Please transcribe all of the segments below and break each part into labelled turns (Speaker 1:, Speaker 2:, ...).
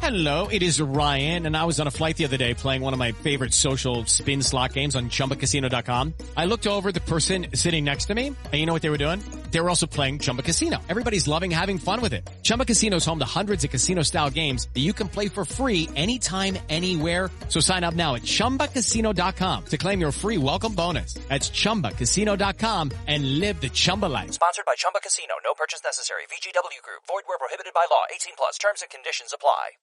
Speaker 1: Hello, it is Ryan, and I was on a flight the other day playing one of my favorite social spin slot games on ChumbaCasino.com. I looked over at the person sitting next to me, and you know what they were doing? They were also playing Chumba Casino. Everybody's loving having fun with it. Chumba Casino is home to hundreds of casino-style games that you can play for free anytime, anywhere. So sign up now at ChumbaCasino.com to claim your free welcome bonus. That's ChumbaCasino.com and live the Chumba life.
Speaker 2: Sponsored by Chumba Casino. No purchase necessary. VGW Group. Void where prohibited by law. 18 plus. Terms and conditions apply.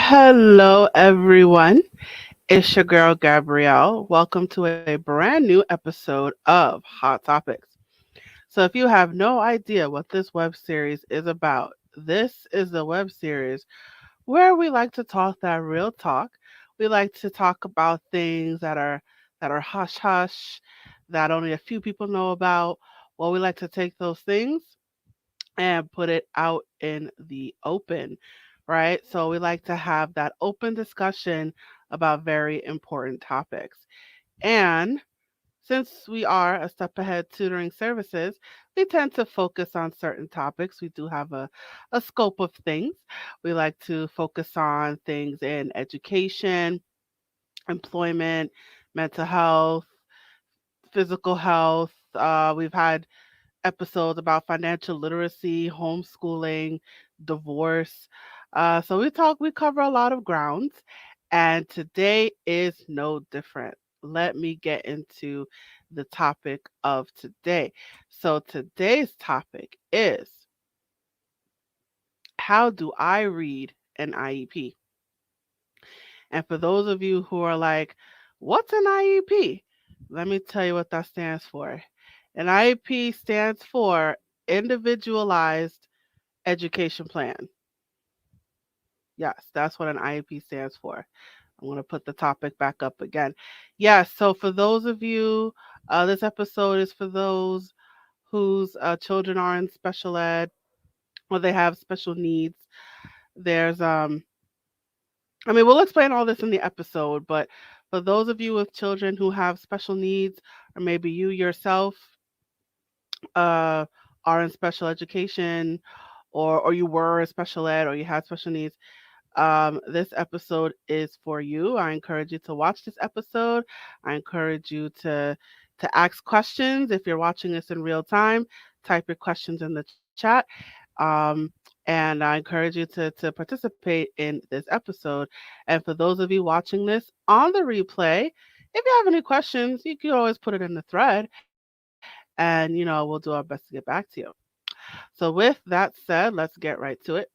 Speaker 3: Hello, everyone. It's your girl, Gabrielle. Welcome to a brand new episode of Hot Topics. So if you have no idea what this web series is about, this is the web series where we like to talk that real talk. We like to talk about things that are hush-hush, that only a few people know about. Well, we like to take those things and put it out in the open, right? So we like to have that open discussion about very important topics. And since we are a step ahead tutoring services, we tend to focus on certain topics. We do have a scope of things. We like to focus on things in education, employment, mental health, physical health. We've had episodes about financial literacy, homeschooling, divorce. So we cover a lot of grounds, and today is no different. Let me get into the topic of today. So today's topic is, how do I read an IEP? And for those of you who are like, what's an IEP? Let me tell you what that stands for. An IEP stands for Individualized Education Plan. Yes, that's what an IEP stands for. I'm going to put the topic back up again. Yes, so for those of you, this episode is for those whose children are in special ed or they have special needs. There's, we'll explain all this in the episode, but for those of you with children who have special needs, or maybe you yourself are in special education, or you were in special ed, or you had special needs, this episode is for you. I encourage you to watch this episode. I encourage you to ask questions. If you're watching this in real time, type your questions in the chat. And I encourage you to participate in this episode. And for those of you watching this on the replay, if you have any questions, you can always put it in the thread, and we'll do our best to get back to you. So with that said, let's get right to it.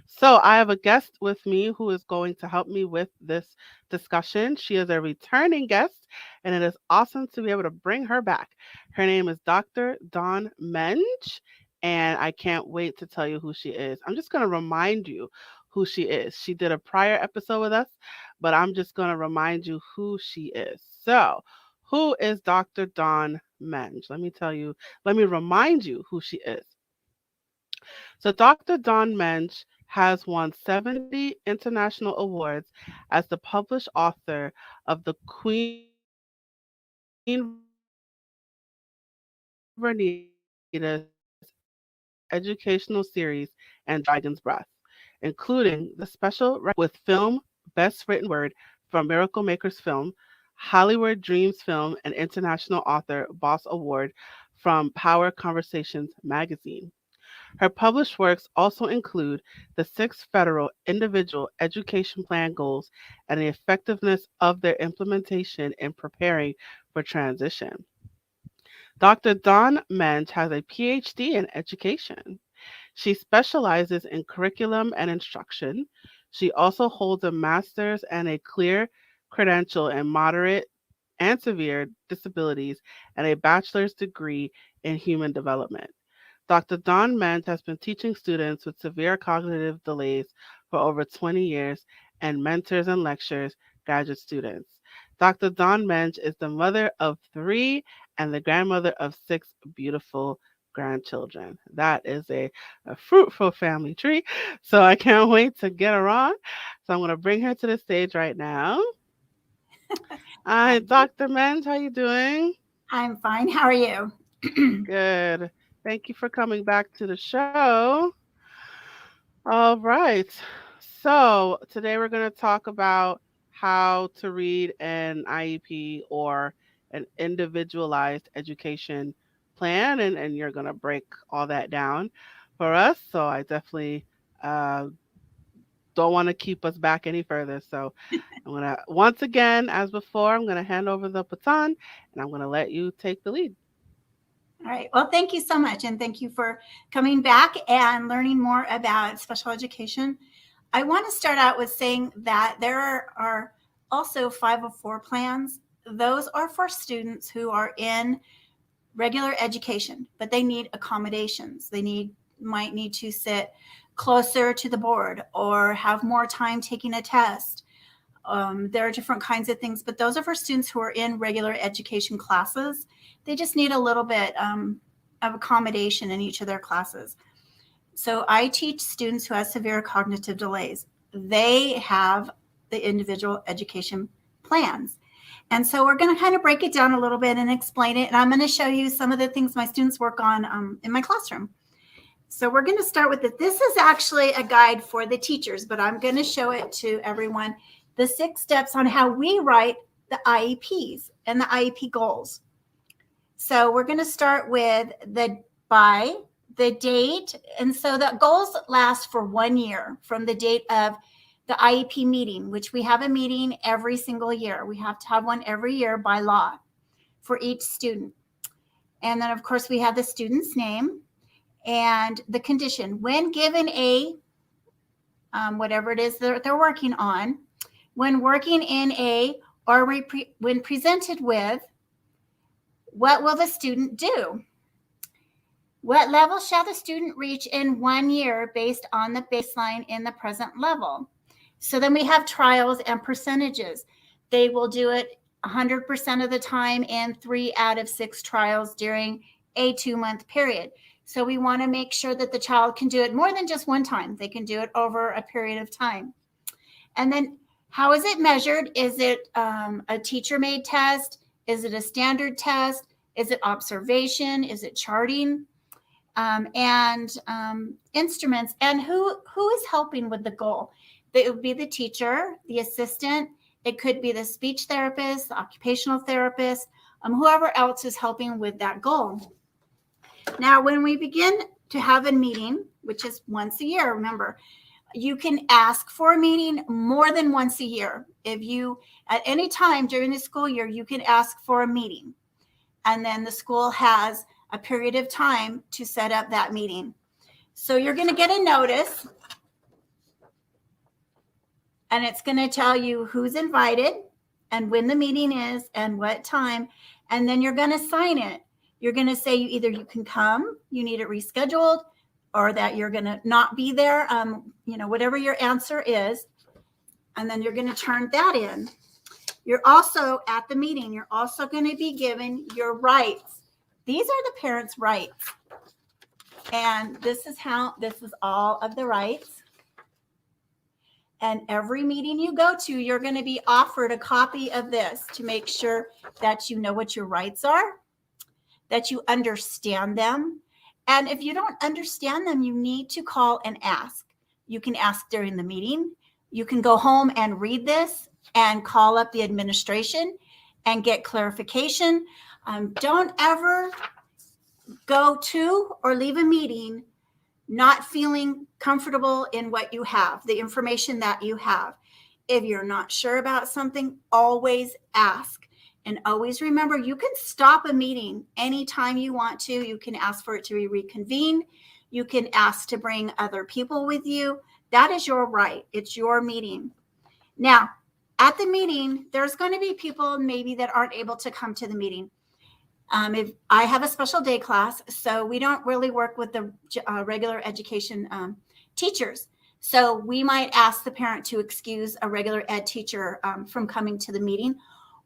Speaker 3: So I have a guest with me who is going to help me with this discussion. She is a returning guest, and it is awesome to be able to bring her back. Her name is Dr. Dawn Menge, and I can't wait to tell you who she is. I'm just going to remind you who she is. She did a prior episode with us, but I'm just going to remind you who she is. So, who is Dr. Dawn Menge? Let me remind you who she is. So Dr. Dawn Menge has won 70 international awards as the published author of the Queen Vernita educational series and Dragon's Breath, including the special with film Best Written Word from Miracle Makers Film, Hollywood Dreams Film, and International Author Boss Award from Power Conversations magazine. Her published works also include the 6 federal individual education plan goals and the effectiveness of their implementation in preparing for transition. Dr. Dawn Menge has a PhD in education. She specializes in curriculum and instruction. She also holds a master's and a clear credential in moderate and severe disabilities and a bachelor's degree in human development. Dr. Dawn Menge has been teaching students with severe cognitive delays for over 20 years and mentors and lectures graduate students. Dr. Dawn Menge is the mother of 3 and the grandmother of 6 beautiful grandchildren. That is a fruitful family tree. So I can't wait to get her on. So I'm going to bring her to the stage right now. Hi, Dr. Menge. How you doing?
Speaker 4: I'm fine. How are you?
Speaker 3: Good. Thank you for coming back to the show. All right. So today we're going to talk about how to read an IEP or an individualized education plan, and you're going to break all that down for us. So I definitely uh, don't want to keep us back any further. So I'm going to, once again, as before, I'm going to hand over the baton and I'm going to let you take the lead.
Speaker 4: All right. Well, thank you so much. And thank you for coming back and learning more about special education. I want to start out with saying that there are also 504 plans. Those are for students who are in regular education, but they need accommodations. They might need to sit closer to the board or have more time taking a test. There are different kinds of things, but those are for students who are in regular education classes. They just need a little bit of accommodation in each of their classes. So I teach students who have severe cognitive delays. They have the individual education plans. And so we're going to kind of break it down a little bit and explain it. And I'm going to show you some of the things my students work on in my classroom. So we're going to start with it. This is actually a guide for the teachers, but I'm going to show it to everyone. The 6 steps on how we write the IEPs and the IEP goals. So we're going to start with the date. And so the goals last for 1 year from the date of the IEP meeting, which we have a meeting every single year. We have to have one every year by law for each student. And then, of course, we have the student's name and the condition. When given a, whatever it is that they're working on, when working in a, or when presented with, what will the student do? What level shall the student reach in 1 year based on the baseline in the present level? So then we have trials and percentages. They will do it 100% of the time in 3 out of 6 trials during a 2-month period. So we want to make sure that the child can do it more than just one time. They can do it over a period of time. And then how is it measured? Is it a teacher-made test? Is it a standard test? Is it observation? Is it charting? And instruments? And who is helping with the goal? It would be the teacher, the assistant. It could be the speech therapist, the occupational therapist, whoever else is helping with that goal. Now, when we begin to have a meeting, which is once a year, remember, you can ask for a meeting more than once a year. If you, at any time during the school year, you can ask for a meeting. And then the school has a period of time to set up that meeting. So you're going to get a notice. And it's going to tell you who's invited and when the meeting is and what time. And then you're going to sign it. You're going to say either you can come, you need it rescheduled, or that you're going to not be there, whatever your answer is. And then you're going to turn that in. You're also at the meeting. You're also going to be given your rights. These are the parents' rights. And this is all of the rights. And every meeting you go to, you're going to be offered a copy of this to make sure that you know what your rights are, that you understand them. And if you don't understand them, you need to call and ask. You can ask during the meeting. You can go home and read this and call up the administration and get clarification. Don't ever go to or leave a meeting not feeling comfortable in what you have, the information that you have. If you're not sure about something, always ask. And always remember, you can stop a meeting anytime you want to. You can ask for it to be reconvened. You can ask to bring other people with you. That is your right. It's your meeting. Now, at the meeting, there's going to be people maybe that aren't able to come to the meeting. If I have a special day class, so we don't really work with the regular education teachers. So we might ask the parent to excuse a regular ed teacher from coming to the meeting.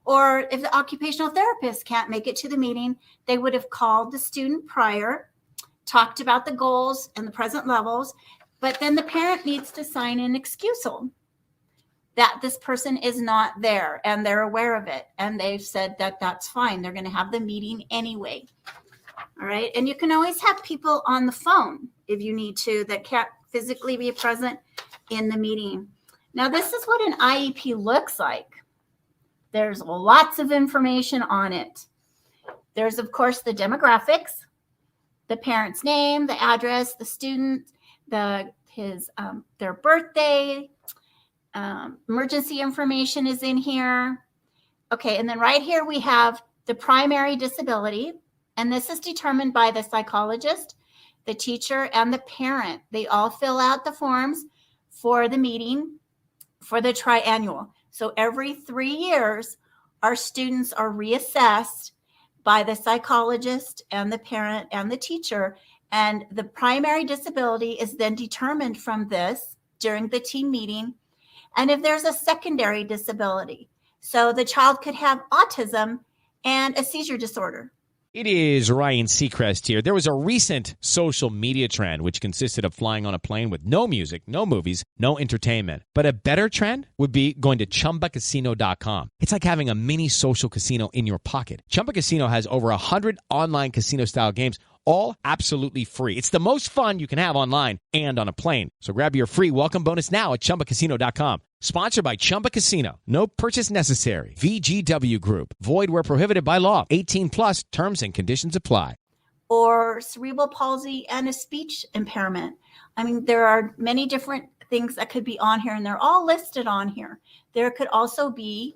Speaker 4: Or if the occupational therapist can't make it to the meeting, they would have called the student prior, talked about the goals and the present levels, but then the parent needs to sign an excusal that this person is not there and they're aware of it. And they've said that that's fine. They're going to have the meeting anyway. All right. And you can always have people on the phone if you need to that can't physically be present in the meeting. Now, this is what an IEP looks like. There's lots of information on it. There's, of course, the demographics, the parent's name, the address, the student, their birthday, emergency information is in here. Okay, and then right here we have the primary disability, and this is determined by the psychologist, the teacher, and the parent. They all fill out the forms for the meeting for the triannual. So every 3 years, our students are reassessed by the psychologist and the parent and the teacher, and the primary disability is then determined from this during the team meeting. And if there's a secondary disability, so the child could have autism and a seizure disorder.
Speaker 1: It is Ryan Seacrest here. There was a recent social media trend which consisted of flying on a plane with no music, no movies, no entertainment. But a better trend would be going to ChumbaCasino.com. It's like having a mini social casino in your pocket. Chumba Casino has over 100 online casino-style games, all absolutely free. It's the most fun you can have online and on a plane. So grab your free welcome bonus now at ChumbaCasino.com. Sponsored by Chumba Casino. No purchase necessary. VGW Group. Void where prohibited by law. 18 plus. Terms and conditions apply.
Speaker 4: Or cerebral palsy and a speech impairment. I mean, there are many different things that could be on here, and they're all listed on here. There could also be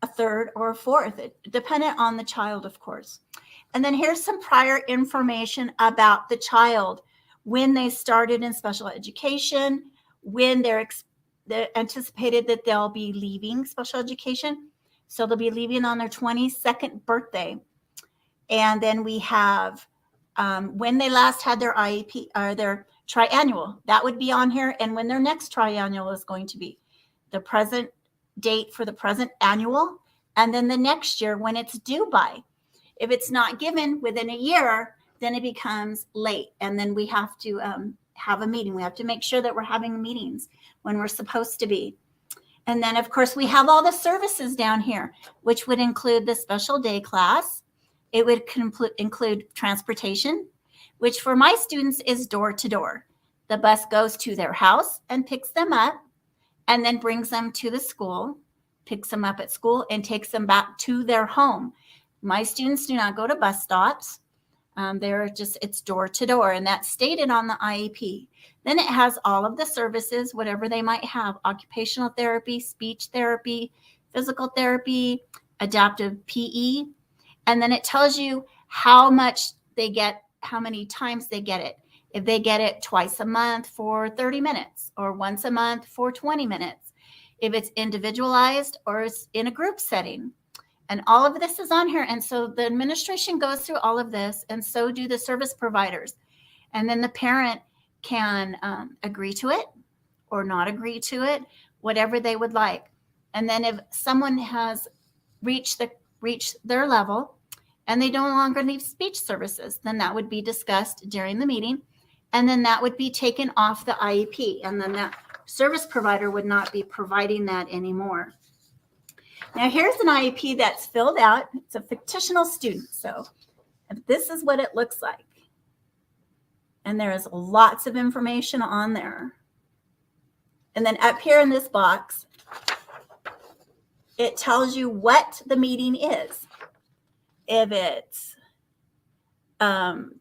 Speaker 4: a third or a fourth, dependent on the child, of course. And then here's some prior information about the child, when they started in special education, when they're anticipated that they'll be leaving special education. So they'll be leaving on their 22nd birthday. And then we have when they last had their IEP or their triannual, that would be on here. And when their next triannual is going to be, the present date for the present annual, and then the next year when it's due by. If it's not given within a year, then it becomes late. And then we have to have a meeting. We have to make sure that we're having meetings when we're supposed to be. And then, of course, we have all the services down here, which would include the special day class. It would include transportation, which for my students is door to door. The bus goes to their house and picks them up and then brings them to the school, picks them up at school and takes them back to their home. My students do not go to bus stops. It's door to door, and that's stated on the IEP. Then it has all of the services, whatever they might have: occupational therapy, speech therapy, physical therapy, adaptive PE. And then it tells you how much they get, how many times they get it. If they get it twice a month for 30 minutes or once a month for 20 minutes, if it's individualized or it's in a group setting. And all of this is on here. And so the administration goes through all of this, and so do the service providers. And then the parent can agree to it or not agree to it, whatever they would like. And then if someone has reached their level and they no longer need speech services, then that would be discussed during the meeting. And then that would be taken off the IEP. And then that service provider would not be providing that anymore. Now, here's an IEP that's filled out. It's a fictional student. So this is what it looks like. And there is lots of information on there. And then up here in this box, it tells you what the meeting is. If it's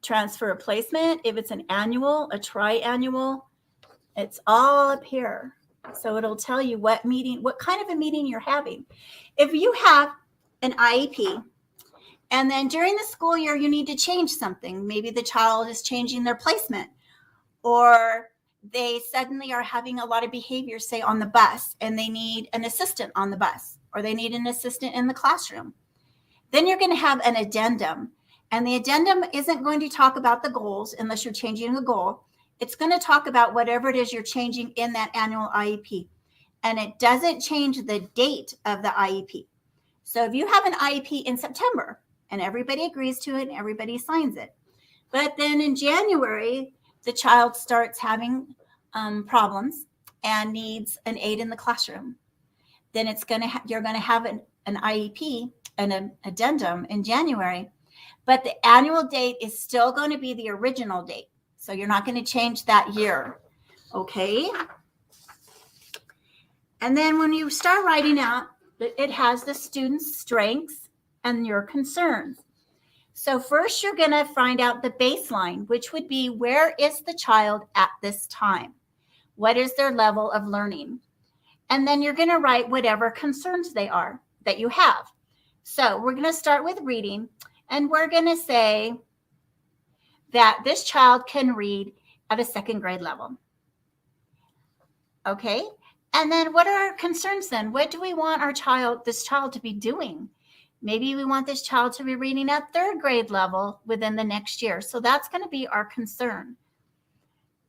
Speaker 4: transfer replacement, if it's an annual, a triannual, it's all up here. So it'll tell you what kind of a meeting you're having. If you have an IEP and then during the school year you need to change something, maybe the child is changing their placement, or they suddenly are having a lot of behavior, say on the bus, and they need an assistant on the bus, or they need an assistant in the classroom, Then you're going to have an addendum. And the addendum isn't going to talk about the goals unless you're changing the goal. It's going to talk about whatever it is you're changing in that annual IEP. And it doesn't change the date of the IEP. So if you have an IEP in September and everybody agrees to it and everybody signs it, but then in January, the child starts having problems and needs an aid in the classroom, then you're going to have an IEP and an addendum in January, but the annual date is still going to be the original date. So you're not going to change that year. Okay. And then when you start writing out, it has the student's strengths and your concerns. So first you're going to find out the baseline, which would be, where is the child at this time? What is their level of learning? And then you're going to write whatever concerns they are that you have. So we're going to start with reading, and we're going to say that this child can read at a second grade level. Okay. And then what are our concerns then? What do we want this child to be doing? Maybe we want this child to be reading at third grade level within the next year. So that's going to be our concern.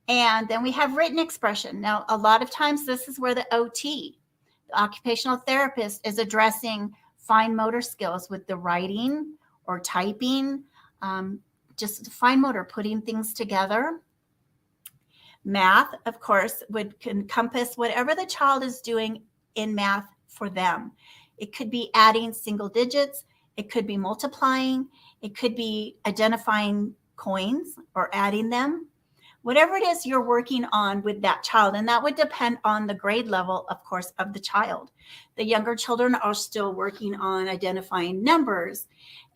Speaker 4: And then we have written expression. Now, a lot of times this is where the OT, the occupational therapist, is addressing fine motor skills with the writing or typing, just fine motor, putting things together. Math, of course, would encompass whatever the child is doing in math for them. It could be adding single digits. It could be multiplying. It could be identifying coins or adding them. Whatever it is you're working on with that child, and that would depend on the grade level, of course, of the child. The younger children are still working on identifying numbers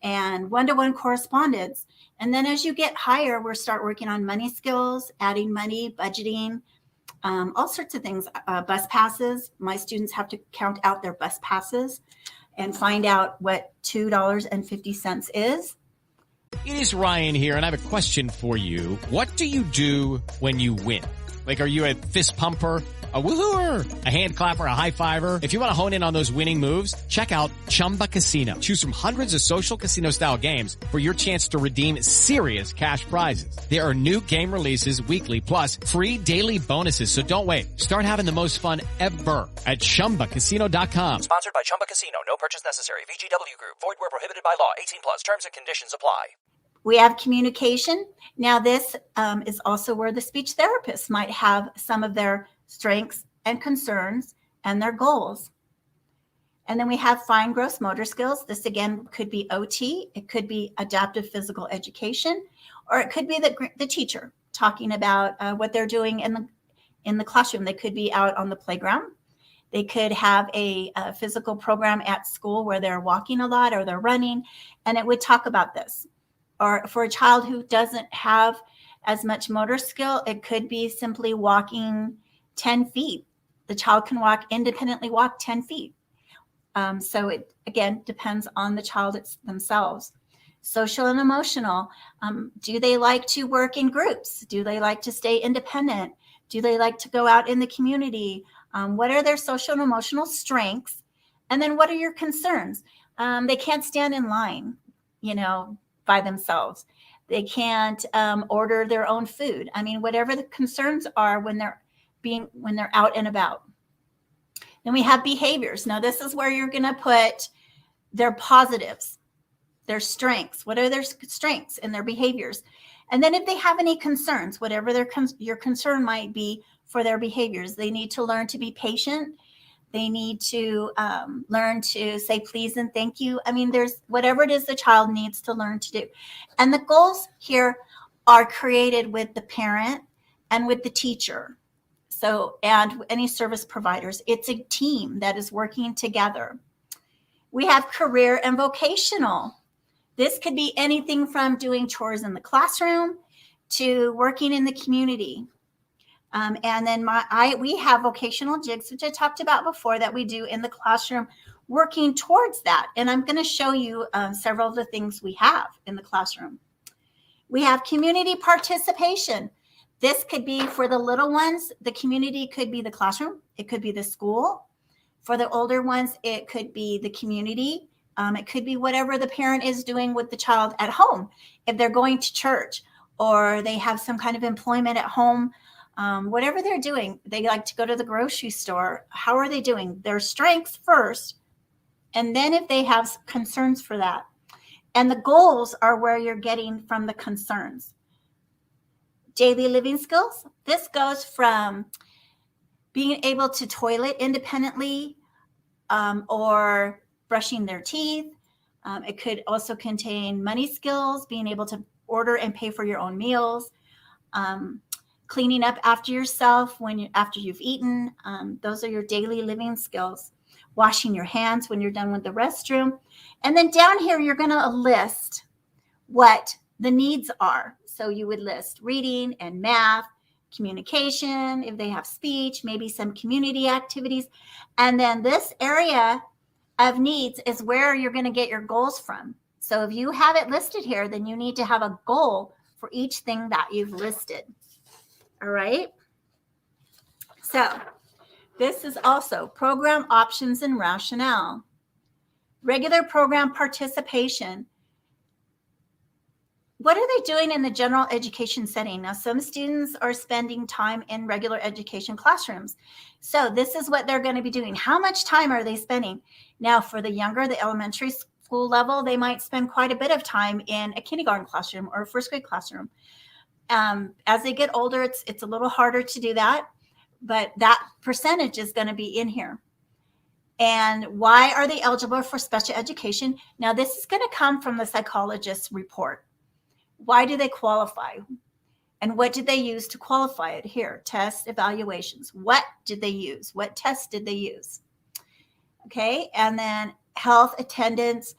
Speaker 4: and one-to-one correspondence. And then as you get higher, we'll start working on money skills, adding money, budgeting, all sorts of things. Bus passes. My students have to count out their bus passes and find out what $2.50 is.
Speaker 1: It is Ryan here, and I have a question for you. What do you do when you win? Like, are you a fist pumper, a woohooer, a hand clapper, a high fiver? If you want to hone in on those winning moves, check out Chumba Casino. Choose from hundreds of social casino style games for your chance to redeem serious cash prizes. There are new game releases weekly, plus free daily bonuses. So don't wait. Start having the most fun ever at ChumbaCasino.com.
Speaker 2: Sponsored by Chumba Casino. No purchase necessary. VGW Group. Void where prohibited by law. 18 plus. Terms and conditions apply.
Speaker 4: We have communication. Now, this is also where the speech therapist might have some of their strengths and concerns and their goals. And then we have fine gross motor skills. This, again, could be OT. It could be adaptive physical education, or it could be the teacher talking about what they're doing in the classroom. They could be out on the playground. They could have a physical program at school where they're walking a lot or they're running, and it would talk about this. Or for a child who doesn't have as much motor skill, it could be simply walking 10 feet. The child can independently walk 10 feet. So it, again, depends on the child themselves. Social and emotional. Do they like to work in groups? Do they like to stay independent? Do they like to go out in the community? What are their social and emotional strengths? And then what are your concerns? They can't stand in line, by themselves. They can't order their own food. I mean, whatever the concerns are when they're out and about. Then we have behaviors. Now, this is where you're going to put their positives, their strengths. What are their strengths and their behaviors? And then if they have any concerns, whatever your concern might be for their behaviors, they need to learn to be patient. They need to learn to say please and thank you. I mean, there's whatever it is the child needs to learn to do. And the goals here are created with the parent and with the teacher. So, and any service providers. It's a team that is working together. We have career and vocational. This could be anything from doing chores in the classroom to working in the community. And then we have vocational jigs, which I talked about before, that we do in the classroom, working towards that. And I'm going to show you several of the things we have in the classroom. We have community participation. This could be for the little ones. The community could be the classroom. It could be the school. For the older ones, it could be the community, It could be whatever the parent is doing with the child at home. If they're going to church or they have some kind of employment at home, whatever they're doing, they like to go to the grocery store. How are they doing? Their strengths first. And then if they have concerns for that. And the goals are where you're getting from the concerns. Daily living skills. This goes from being able to toilet independently or brushing their teeth. It could also contain money skills, being able to order and pay for your own meals, cleaning up after yourself after you've eaten. Those are your daily living skills. Washing your hands when you're done with the restroom. And then down here, you're going to list what the needs are. So you would list reading and math, communication, if they have speech, maybe some community activities. And then this area of needs is where you're going to get your goals from. So if you have it listed here, then you need to have a goal for each thing that you've listed. All right. So this is also program options and rationale. Regular program participation. What are they doing in the general education setting? Now, some students are spending time in regular education classrooms. So this is what they're going to be doing. How much time are they spending? Now, for the younger, the elementary school level, they might spend quite a bit of time in a kindergarten classroom or a first grade classroom. As they get older, it's a little harder to do that, but that percentage is going to be in here. And why are they eligible for special education? Now, this is going to come from the psychologist's report. Why do they qualify? And what did they use to qualify it? Here, tests, evaluations. What did they use? What tests did they use? Okay, and then health, attendance.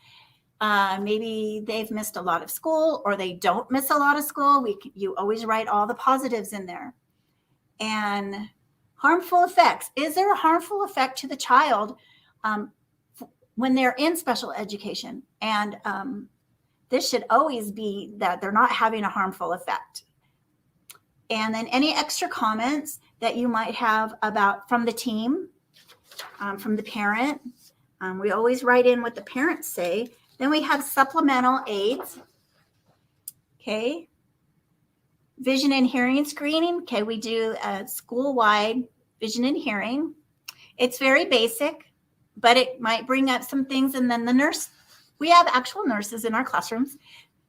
Speaker 4: Maybe they've missed a lot of school or they don't miss a lot of school. You always write all the positives in there. And harmful effects. Is there a harmful effect to the child when they're in special education? And this should always be that they're not having a harmful effect. And then any extra comments that you might have from the team, from the parent. We always write in what the parents say. Then we have supplemental aids. Okay. Vision and hearing screening. Okay, we do a school-wide vision and hearing. It's very basic, but it might bring up some things. And then the nurse, we have actual nurses in our classrooms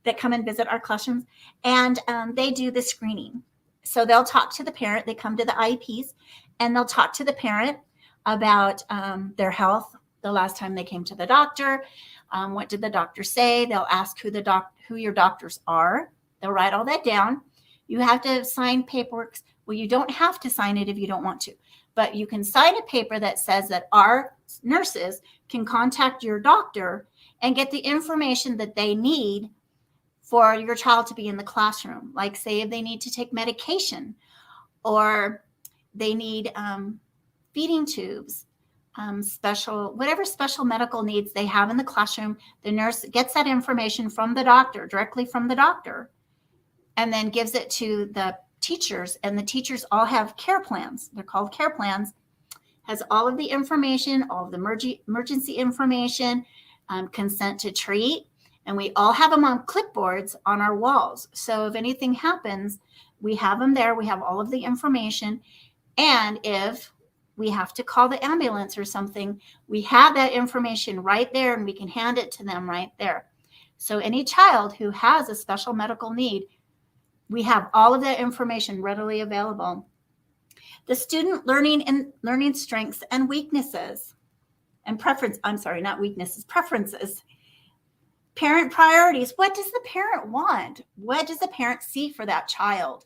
Speaker 4: that come and visit our classrooms, and they do the screening. So they'll talk to the parent. They come to the IEPs, and they'll talk to the parent about their health the last time they came to the doctor. What did the doctor say? They'll ask who your doctors are. They'll write all that down. You have to sign paperwork. Well, you don't have to sign it if you don't want to, but you can sign a paper that says that our nurses can contact your doctor and get the information that they need for your child to be in the classroom. Like, say, if they need to take medication or they need feeding tubes, whatever special medical needs they have in the classroom, the nurse gets that information from the doctor, directly from the doctor, and then gives it to the teachers. And the teachers all have care plans. They're called care plans. Has all of the information, all of the emergency information, consent to treat. And we all have them on clipboards on our walls. So if anything happens, we have them there. We have all of the information. And if we have to call the ambulance or something, we have that information right there and we can hand it to them right there. So any child who has a special medical need, we have all of that information readily available. The student learning strengths and weaknesses and preferences. Parent priorities. What does the parent want? What does the parent see for that child?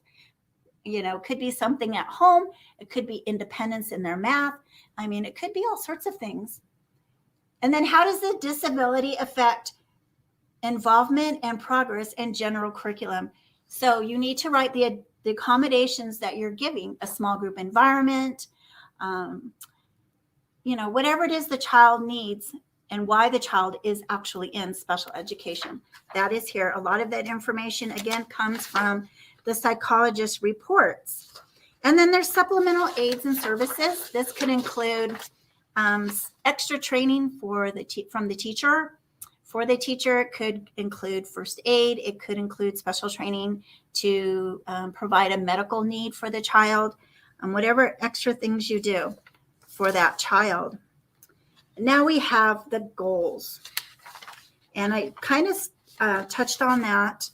Speaker 4: You know, it could be something at home. It could be independence in their math. I mean, it could be all sorts of things. And then how does the disability affect involvement and progress in general curriculum? So you need to write the accommodations that you're giving, a small group environment, whatever it is the child needs and why the child is actually in special education. That is here. A lot of that information, again, comes from the psychologist reports. And then there's supplemental aids and services. This could include extra training from the teacher, For the teacher, it could include first aid. It could include special training to provide a medical need for the child, whatever extra things you do for that child. Now we have the goals. And I kind of touched on that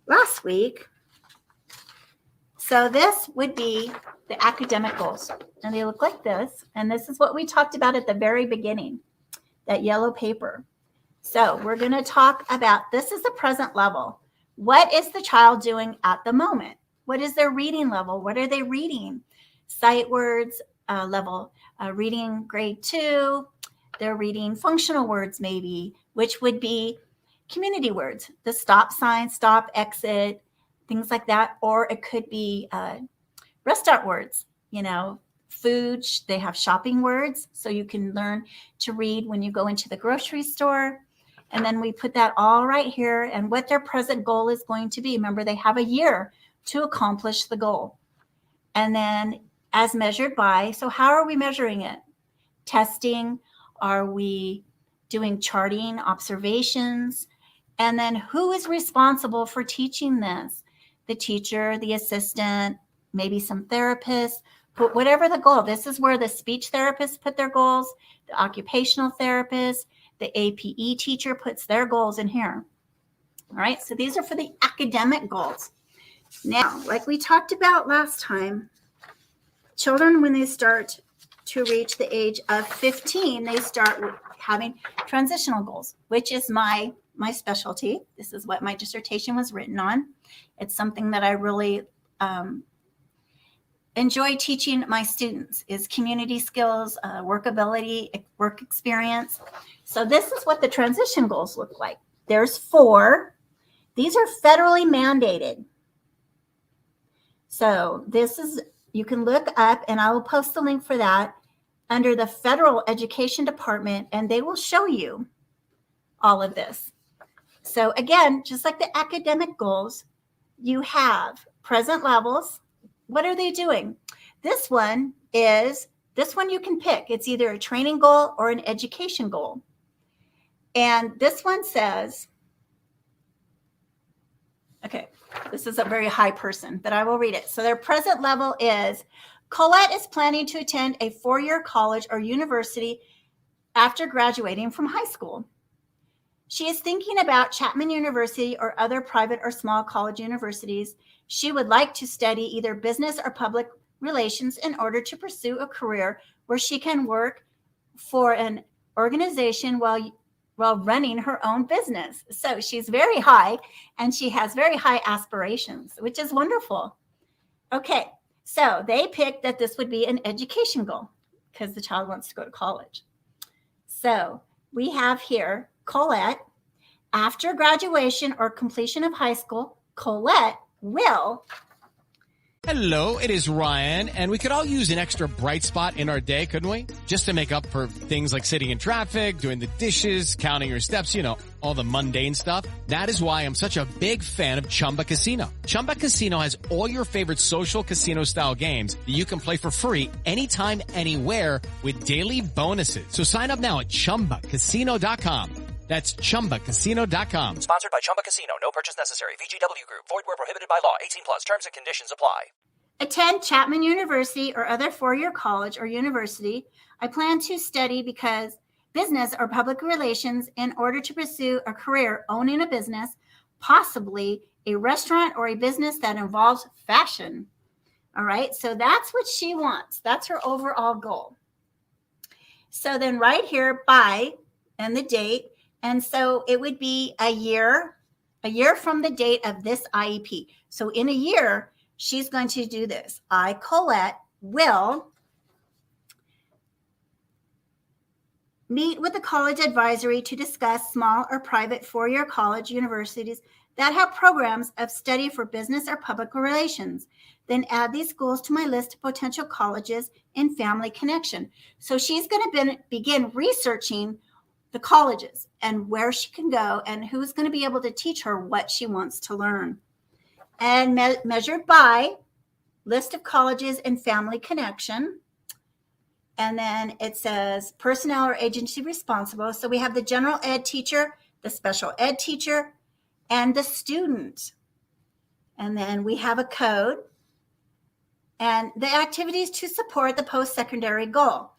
Speaker 4: last week. So this would be the academic goals. And they look like this. And this is what we talked about at the very beginning, that yellow paper. So we're going to talk about, this is the present level. What is the child doing at the moment? What is their reading level? What are they reading? Sight words level, reading grade 2. They're reading functional words maybe, which would be community words, the stop sign, stop, exit, things like that. Or it could be restaurant words, food. They have shopping words, so you can learn to read when you go into the grocery store. And then we put that all right here and what their present goal is going to be. Remember, they have a year to accomplish the goal. And then as measured by, so how are we measuring it? Testing? Are we doing charting, observations? And then who is responsible for teaching this? The teacher, the assistant, maybe some therapists. But whatever the goal, this is where the speech therapists put their goals, the occupational therapist, the APE teacher puts their goals in here. All right, so these are for the academic goals. Now, like we talked about last time, children, when they start to reach the age of 15, they start having transitional goals, which is my specialty. This is what my dissertation was written on. It's something that I really enjoy teaching my students, is community skills, workability, work experience. So this is what the transition goals look like. There's 4. These are federally mandated. So this is, you can look up, and I will post the link for that under the Federal Education Department, and they will show you all of this. So again, just like the academic goals, you have present levels. What are they doing? This one you can pick. It's either a training goal or an education goal. And this one says, okay, this is a very high person, but I will read it. So their present level is, Colette is planning to attend a 4-year college or university after graduating from high school. She is thinking about Chapman University or other private or small college universities. She would like to study either business or public relations in order to pursue a career where she can work for an organization while running her own business. So she's very high, and she has very high aspirations, which is wonderful. Okay, so they picked that this would be an education goal because the child wants to go to college. So we have here Colette. After graduation or completion of high school, Colette will.
Speaker 1: Hello, it is Ryan, and we could all use an extra bright spot in our day, couldn't we? Just to make up for things like sitting in traffic, doing the dishes, counting your steps, all the mundane stuff. That is why I'm such a big fan of Chumba Casino. Chumba Casino has all your favorite social casino-style games that you can play for free anytime, anywhere with daily bonuses. So sign up now at ChumbaCasino.com. That's ChumbaCasino.com.
Speaker 2: Sponsored by Chumba Casino. No purchase necessary. VGW Group. Void where prohibited by law. 18 plus. Terms and conditions apply.
Speaker 4: Attend Chapman University or other 4-year college or university. I plan to study because business or public relations in order to pursue a career owning a business, possibly a restaurant or a business that involves fashion. All right, so that's what she wants. That's her overall goal. So then right here, by and the date. And so it would be a year from the date of this IEP. So in a year, she's going to do this. I, Colette, will meet with the college advisory to discuss small or private 4-year college universities that have programs of study for business or public relations. Then add these schools to my list of potential colleges in family connection. So she's going to begin researching the colleges and where she can go and who's going to be able to teach her what she wants to learn. And measured by list of colleges and family connection. And then it says personnel or agency responsible. So we have the general ed teacher, the special ed teacher, and the student. And then we have a code and the activities to support the post-secondary goal.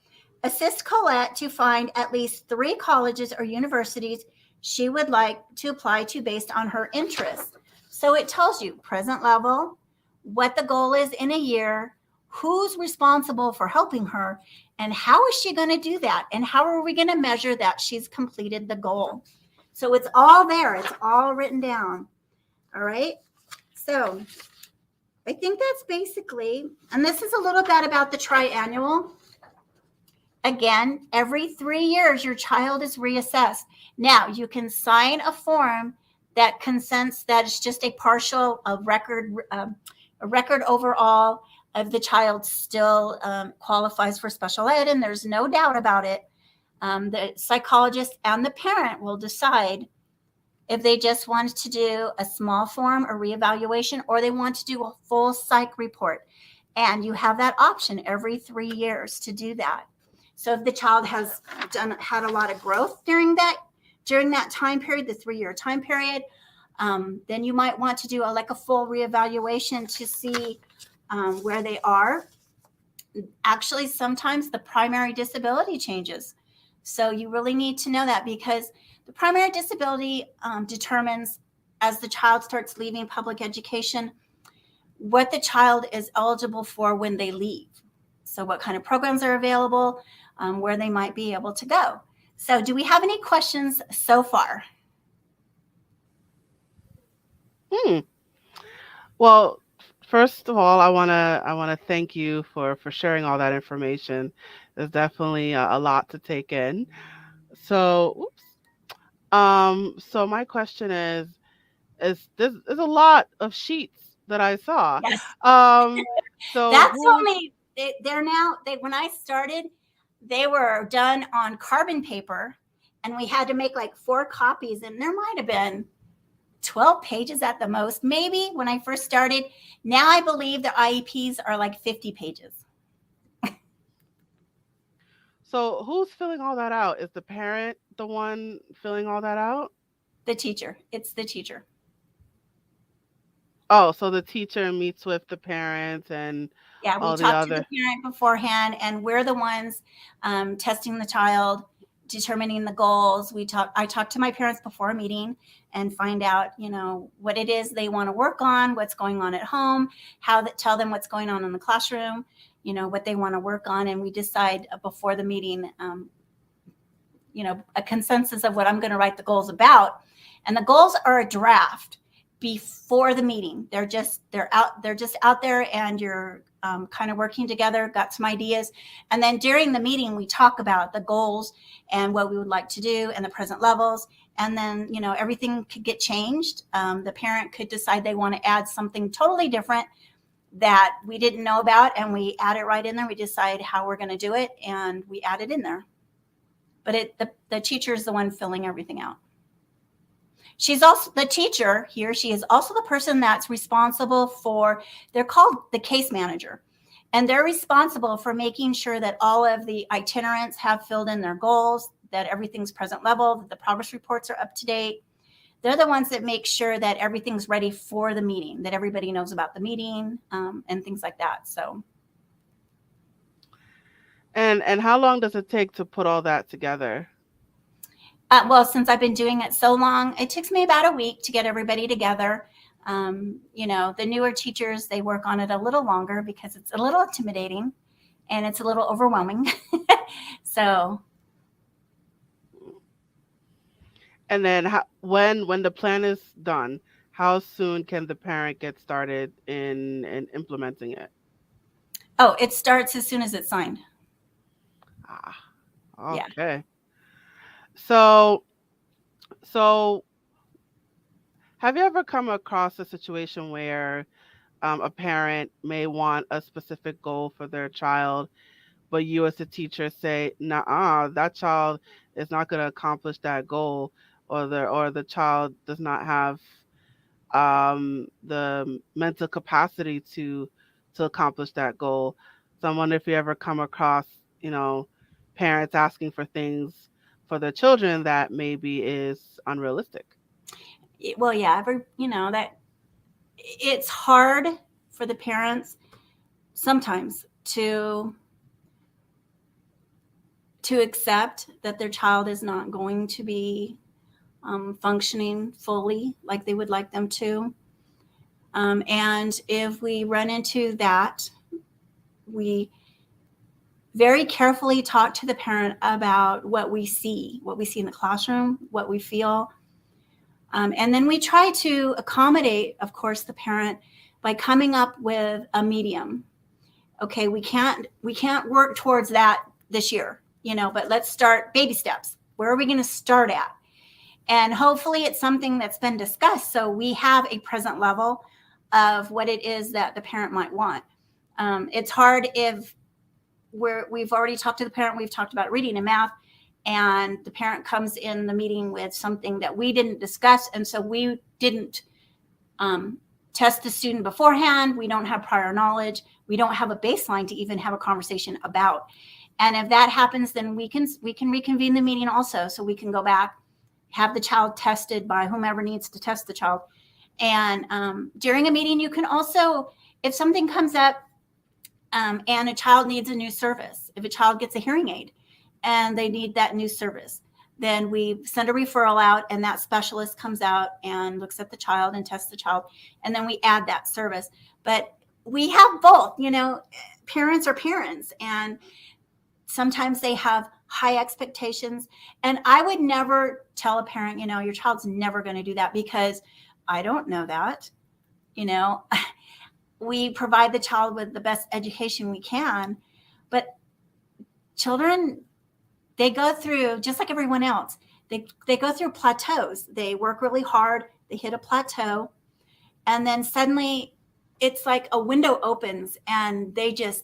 Speaker 4: Assist Colette to find at least 3 colleges or universities she would like to apply to based on her interests. So it tells you present level, what the goal is in a year, who's responsible for helping her, and how is she going to do that? And how are we going to measure that she's completed the goal? So it's all there. It's all written down. All right. So I think that's basically, and this is a little bit about the triannual. Again, every 3 years, your child is reassessed. Now, you can sign a form that consents that it's just a partial record overall of the child still qualifies for special ed, and there's no doubt about it. The psychologist and the parent will decide if they just want to do a small form or reevaluation, or they want to do a full psych report. And you have that option every 3 years to do that. So if the child has had a lot of growth during that time period, the 3-year time period, then you might want to do a full reevaluation to see where they are. Actually, sometimes the primary disability changes. So you really need to know that, because the primary disability determines, as the child starts leaving public education, what the child is eligible for when they leave. So what kind of programs are available, where they might be able to go. So do we have any questions so far?
Speaker 3: Well, first of all, I wanna thank you for sharing all that information. There's definitely a lot to take in. So, so my question is there's a lot of sheets that I saw.
Speaker 4: Yes.
Speaker 3: So
Speaker 4: That's only when I started, they were done on carbon paper, and we had to make 4 copies, and there might have been 12 pages at the most, maybe, when I first started. Now I believe the IEPs are 50 pages.
Speaker 3: So who's filling all that out? Is the parent the one filling all that out?
Speaker 4: The teacher. It's the teacher.
Speaker 3: Oh, so the teacher meets with the parents and
Speaker 4: Yeah, we
Speaker 3: all the
Speaker 4: talk to the
Speaker 3: other.
Speaker 4: parent beforehand, and we're the ones testing the child, determining the goals. I talk to my parents before a meeting and find out, what it is they want to work on, what's going on at home, tell them what's going on in the classroom, what they want to work on, and we decide before the meeting, a consensus of what I'm going to write the goals about. And the goals are a draft before the meeting. They're just out there, and you're kind of working together, got some ideas. And then during the meeting, we talk about the goals and what we would like to do and the present levels. And then, everything could get changed. The parent could decide they want to add something totally different that we didn't know about, and we add it right in there. We decide how we're going to do it, and we add it in there. But the teacher is the one filling everything out. She's also the teacher here. She is also the person that's responsible for, they're called the case manager, and they're responsible for making sure that all of the itinerants have filled in their goals, that everything's present level, that the progress reports are up to date. They're the ones that make sure that everything's ready for the meeting, that everybody knows about the meeting, and things like that. So.
Speaker 3: And how long does it take to put all that together?
Speaker 4: Well, since I've been doing it so long, it takes me about a week to get everybody together. The newer teachers, they work on it a little longer because it's a little intimidating and it's a little overwhelming. So.
Speaker 3: And then when the plan is done, how soon can the parent get started in implementing it?
Speaker 4: Oh, it starts as soon as it's signed.
Speaker 3: Okay.
Speaker 4: Yeah.
Speaker 3: So have you ever come across a situation where a parent may want a specific goal for their child, but you as a teacher say, "Nah, that child is not going to accomplish that goal," or the child does not have the mental capacity to accomplish that goal? So I wonder if you ever come across, parents asking for things for the children that maybe is unrealistic.
Speaker 4: Well, yeah, that it's hard for the parents sometimes to accept that their child is not going to be functioning fully like they would like them to. And if we run into that, we very carefully talk to the parent about what we see in the classroom, what we feel. And then we try to accommodate, of course, the parent by coming up with a medium. Okay, we can't work towards that this year, but let's start baby steps. Where are we going to start at? And hopefully it's something that's been discussed, so we have a present level of what it is that the parent might want. It's hard if we've already talked to the parent, we've talked about reading and math, and the parent comes in the meeting with something that we didn't discuss, and so we didn't test the student beforehand. We don't have prior knowledge. We don't have a baseline to even have a conversation about. And if that happens, then we can reconvene the meeting also, so we can go back, have the child tested by whomever needs to test the child. And during a meeting, you can also, if something comes up and a child needs a new service, if a child gets a hearing aid and they need that new service, then we send a referral out, and that specialist comes out and looks at the child and tests the child, and then we add that service. But we have both, parents are parents, and sometimes they have high expectations. And I would never tell a parent, your child's never going to do that, because I don't know that. We provide the child with the best education we can, but children, they go through, just like everyone else, they go through plateaus. They work really hard, they hit a plateau, and then suddenly it's like a window opens and they just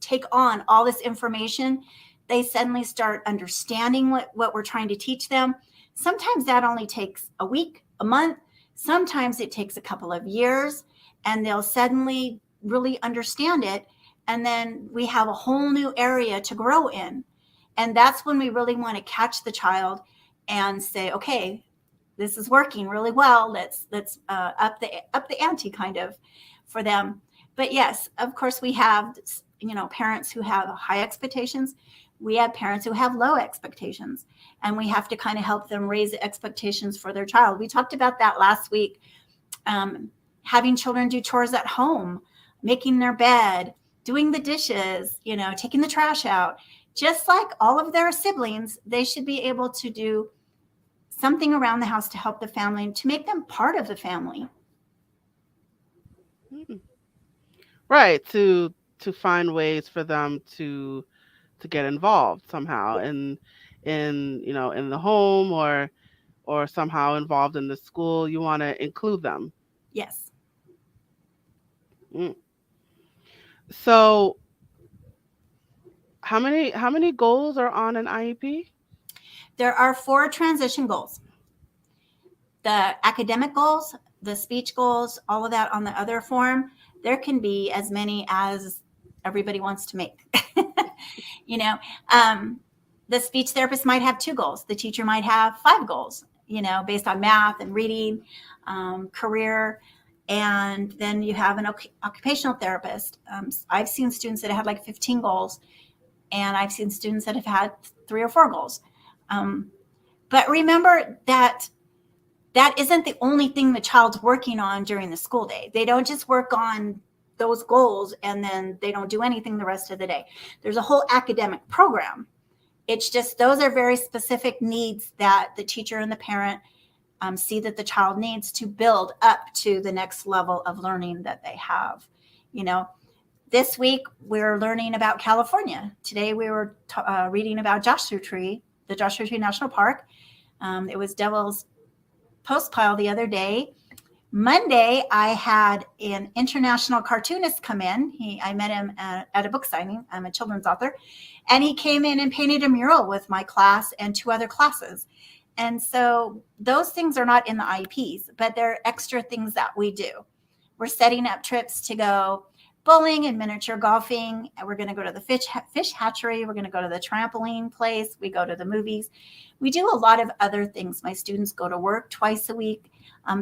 Speaker 4: take on all this information. They suddenly start understanding what we're trying to teach them. Sometimes that only takes a week, a month. Sometimes it takes a couple of years, and they'll suddenly really understand it. And then we have a whole new area to grow in. And that's when we really want to catch the child and say, okay, this is working really well. Let's up the ante kind of for them. But yes, of course, we have, parents who have high expectations. We have parents who have low expectations, and we have to kind of help them raise the expectations for their child. We talked about that last week. Having children do chores at home, making their bed, doing the dishes, taking the trash out. Just like all of their siblings, they should be able to do something around the house to help the family, to make them part of the family.
Speaker 3: Right, to find ways for them to get involved somehow in the home or somehow involved in the school. You want to include them.
Speaker 4: Yes.
Speaker 3: So how many goals are on an IEP?
Speaker 4: There are 4 transition goals. The academic goals, the speech goals, all of that on the other form. There can be as many as everybody wants to make. The speech therapist might have 2 goals. The teacher might have 5 goals, based on math and reading, career. And then you have an occupational therapist. I've seen students that had like 15 goals, and I've seen students that have had 3 or 4 goals. But remember that isn't the only thing the child's working on during the school day. They don't just work on those goals and then they don't do anything the rest of the day. There's a whole academic program. It's just those are very specific needs that the teacher and the parent see that the child needs to build up to the next level of learning that they have. This week we're learning about California. Today we were reading about Joshua Tree, the Joshua Tree National Park. It was Devil's Postpile the other day. Monday, I had an international cartoonist come in. I met him at a book signing. I'm a children's author. And he came in and painted a mural with my class and 2 other classes. And so those things are not in the IEPs, but they're extra things that we do. We're setting up trips to go bowling and miniature golfing. We're going to go to the fish hatchery. We're going to go to the trampoline place. We go to the movies. We do a lot of other things. My students go to work twice a week.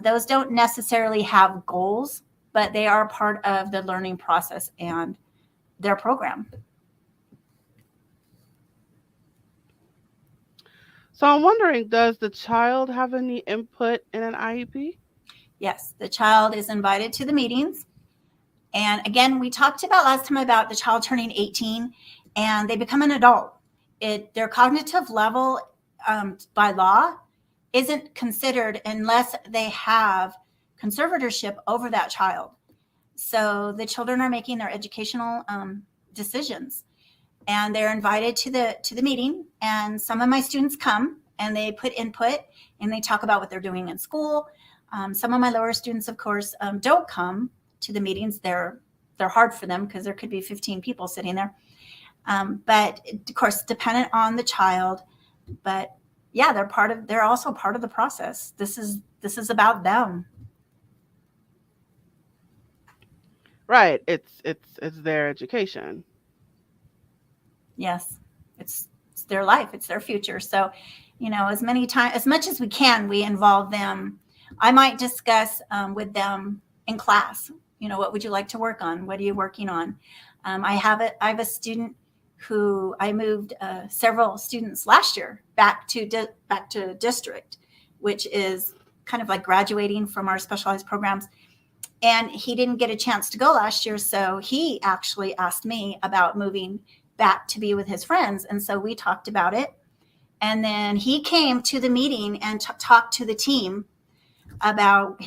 Speaker 4: Those don't necessarily have goals, but they are part of the learning process and their program.
Speaker 3: So I'm wondering, does the child have any input in an IEP?
Speaker 4: Yes, the child is invited to the meetings. And again, we talked about last time about the child turning 18 and they become an adult. Their cognitive level by law isn't considered unless they have conservatorship over that child. So the children are making their educational decisions, and they're invited to the meeting. And some of my students come and they put input and they talk about what they're doing in school. Some of my lower students, of course, don't come to the meetings. They're hard for them because there could be 15 people sitting there. But of course, dependent on the child. But yeah, they're also part of the process. This is about them.
Speaker 3: Right. It's their education.
Speaker 4: Yes. It's their life. It's their future. So, as much as we can, we involve them. I might discuss with them in class, what would you like to work on? What are you working on? I have a student who I moved several students last year back to district, which is kind of like graduating from our specialized programs. And he didn't get a chance to go last year. So he actually asked me about moving back to be with his friends. And so we talked about it. And then he came to the meeting and talked to the team about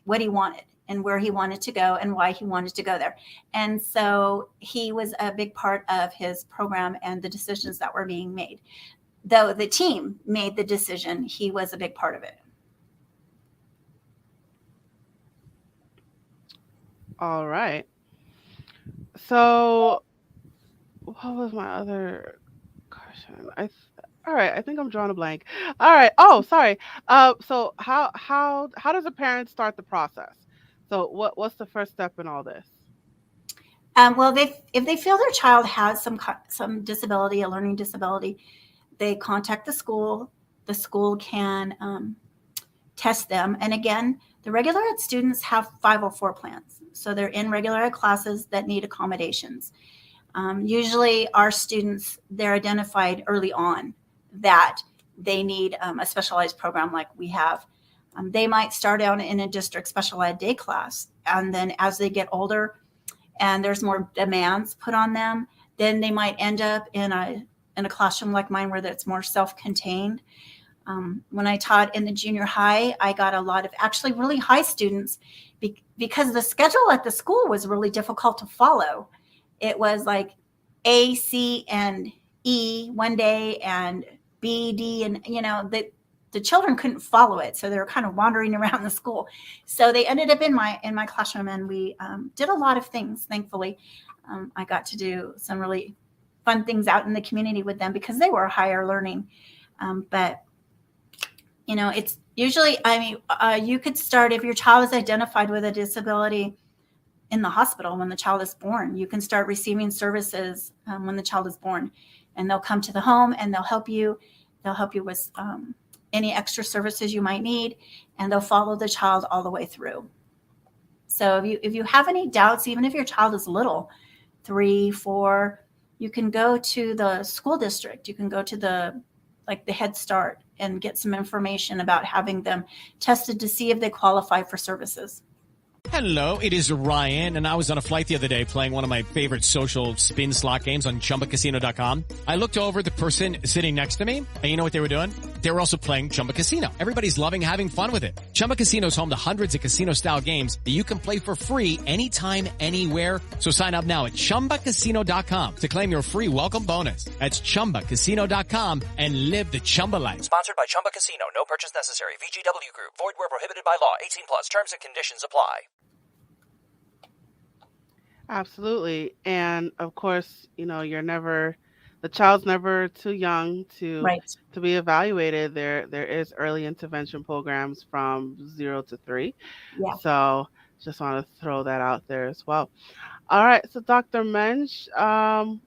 Speaker 4: what he wanted and where he wanted to go and why he wanted to go there. And so he was a big part of his program and the decisions that were being made. Though the team made the decision, he was a big part of it.
Speaker 3: All right. So what was my other question? All right, I think I'm drawing a blank. All right. Oh, sorry. So how does a parent start the process? So what's the first step in all this?
Speaker 4: Well, if they feel their child has some disability, a learning disability, they contact the school. The school can test them. And again, the regular ed students have 504 plans. So they're in regular ed classes that need accommodations. Usually our students, they're identified early on that they need a specialized program like we have. They might start out in a district special ed day class. And then as they get older and there's more demands put on them, then they might end up in a classroom like mine where that's more self-contained. When I taught in the junior high, I got a lot of actually really high students because the schedule at the school was really difficult to follow. It was like A, C, and E one day and B, D, and the children couldn't follow it. So they were kind of wandering around the school. So they ended up in my classroom, and we did a lot of things, thankfully. I got to do some really fun things out in the community with them because they were higher learning. But it's usually, you could start if your child is identified with a disability in the hospital when the child is born. You can start receiving services when the child is born, and they'll come to the home and they'll help you. They'll help you with any extra services you might need, and they'll follow the child all the way through. So if you have any doubts, even if your child is little, 3, 4, you can go to the school district. You can go to the Head Start and get some information about having them tested to see if they qualify for services.
Speaker 1: Hello, it is Ryan, and I was on a flight the other day playing one of my favorite social spin slot games on chumbacasino.com. I looked over at the person sitting next to me, and you know what they were doing? They were also playing Chumba Casino. Everybody's loving having fun with it. Chumba Casino is home to hundreds of casino-style games that you can play for free anytime, anywhere. So sign up now at chumbacasino.com to claim your free welcome bonus. That's chumbacasino.com and live the Chumba life.
Speaker 2: Sponsored by Chumba Casino. No purchase necessary. VGW Group. Void where prohibited by law. 18 plus. Terms and conditions apply.
Speaker 3: Absolutely. And of course, the child's never too young to be evaluated. There is early intervention programs from 0 to 3.
Speaker 4: Yeah.
Speaker 3: So Just want to throw that out there as well. All right, so Dr. Menge,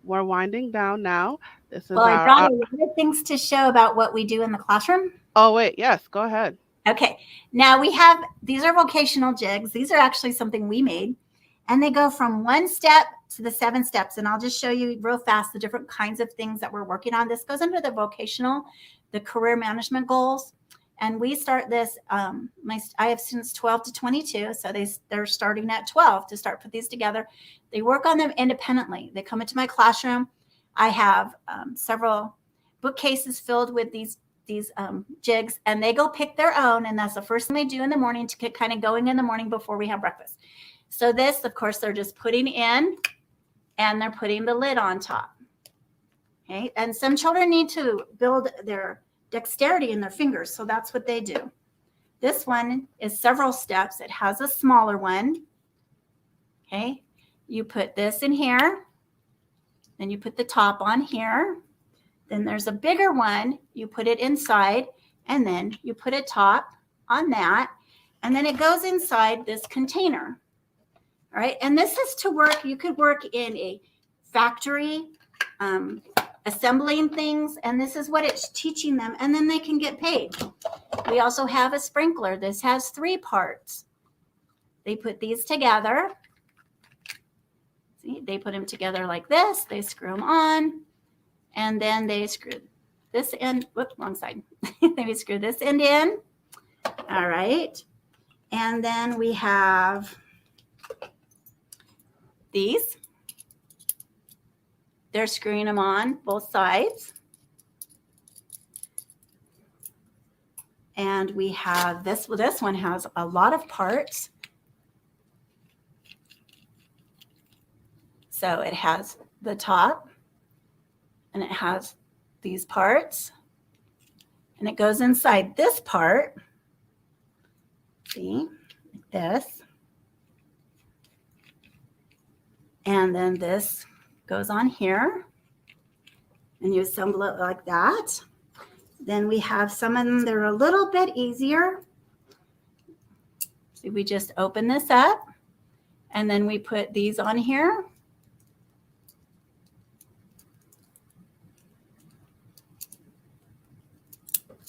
Speaker 3: we're winding down now. This is
Speaker 4: Well, I
Speaker 3: our.
Speaker 4: brought a lot of things to show about what we do in the classroom.
Speaker 3: Oh, wait, yes, go ahead.
Speaker 4: Okay, now we have, these are vocational jigs. These are actually something we made, and they go from 1 step to the 7 steps. And I'll just show you real fast the different kinds of things that we're working on. This goes under the vocational, the career management goals. And we start this, I have students 12 to 22, so they're starting at 12 to start put these together. They work on them independently. They come into my classroom. I have several bookcases filled with these jigs, and they go pick their own, and that's the first thing they do in the morning to get kind of going in the morning before we have breakfast. So this, of course, they're just putting in, and they're putting the lid on top. Okay, and some children need to build their dexterity in their fingers, so that's what they do. This one is several steps. It has a smaller one. Okay, you put this in here, then you put the top on here. Then there's a bigger one. You put it inside, and then you put a top on that, and then it goes inside this container. All right, and this is to work. You could work in a factory, assembling things, and this is what it's teaching them, and then they can get paid. We also have a sprinkler. This has 3 parts. They put these together. See, they put them together like this. They screw them on, and then they screw this end. Whoops, wrong side. They screw this end in. All right, and then we have these. They're screwing them on both sides. And we have this. Well, this one has a lot of parts. So it has the top, and it has these parts, and it goes inside this part. See, like this. And then this goes on here, and you assemble it like that. Then we have some of them that are a little bit easier. See, we just open this up, and then we put these on here.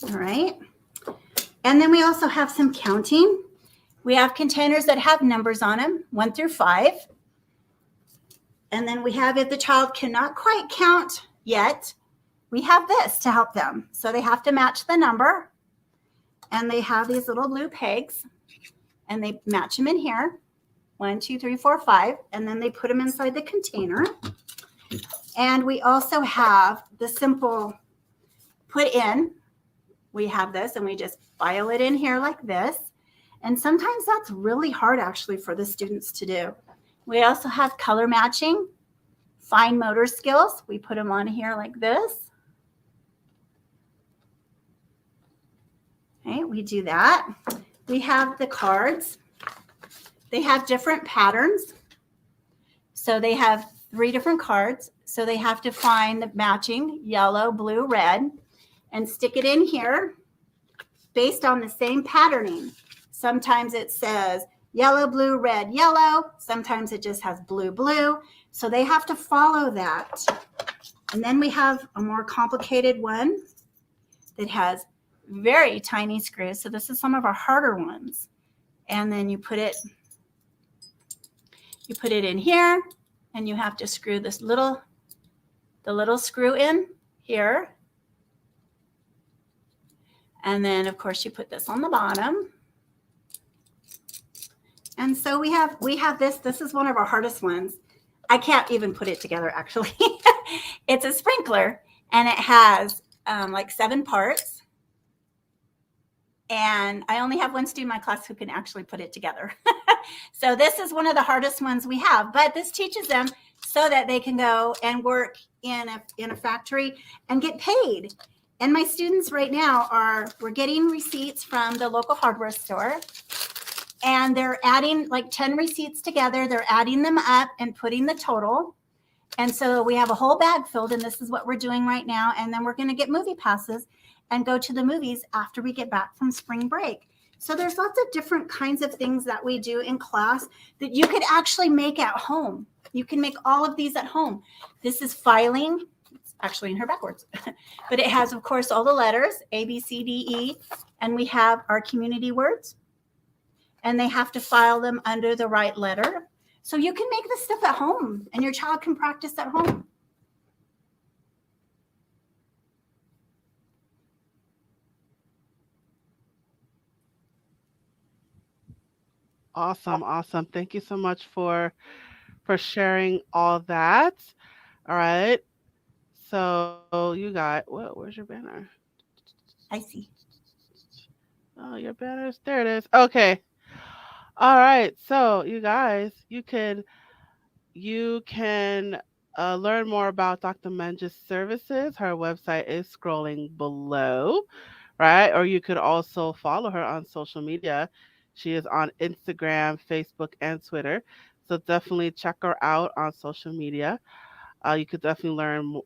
Speaker 4: All right. And then we also have some counting. We have containers that have numbers on them, 1 through 5. And then we have, if the child cannot quite count yet, we have this to help them. So they have to match the number, and they have these little blue pegs, and they match them in here, 1, 2, 3, 4, 5, and then they put them inside the container. And we also have the simple put in. We have this, and we just file it in here like this. And sometimes that's really hard actually for the students to do. We also have color matching, fine motor skills. We put them on here like this. Okay, we do that. We have the cards. They have different patterns. So they have 3 different cards. So they have to find the matching yellow, blue, red, and stick it in here based on the same patterning. Sometimes it says yellow, blue, red, yellow. Sometimes it just has blue, blue. So they have to follow that. And then we have a more complicated one that has very tiny screws. So this is some of our harder ones. And then you put it in here, and you have to screw the little screw in here. And then of course you put this on the bottom. And so we have this. This is one of our hardest ones. I can't even put it together, actually. It's a sprinkler, and it has like 7 parts. And I only have one student in my class who can actually put it together. So this is one of the hardest ones we have. But this teaches them so that they can go and work in a factory and get paid. And my students right now we're getting receipts from the local hardware store. And they're adding like 10 receipts together. They're adding them up and putting the total. And so we have a whole bag filled, and this is what we're doing right now. And then we're going to get movie passes and go to the movies after we get back from spring break. So there's lots of different kinds of things that we do in class that you could actually make at home. You can make all of these at home. This is filing. It's actually in here backwards. But it has, of course, all the letters, A, B, C, D, E. And we have our community words. And they have to file them under the right letter. So you can make this stuff at home, and your child can practice at home.
Speaker 3: Awesome. Thank you so much for sharing all that. All right. So you got where's your banner?
Speaker 4: I see.
Speaker 3: Oh, your banner's there it is. Okay. All right. So you guys, you can learn more about Dr. Menge's services. Her website is scrolling below, right? Or you could also follow her on social media. She is on Instagram, Facebook, and Twitter. So definitely check her out on social media. You could definitely learn,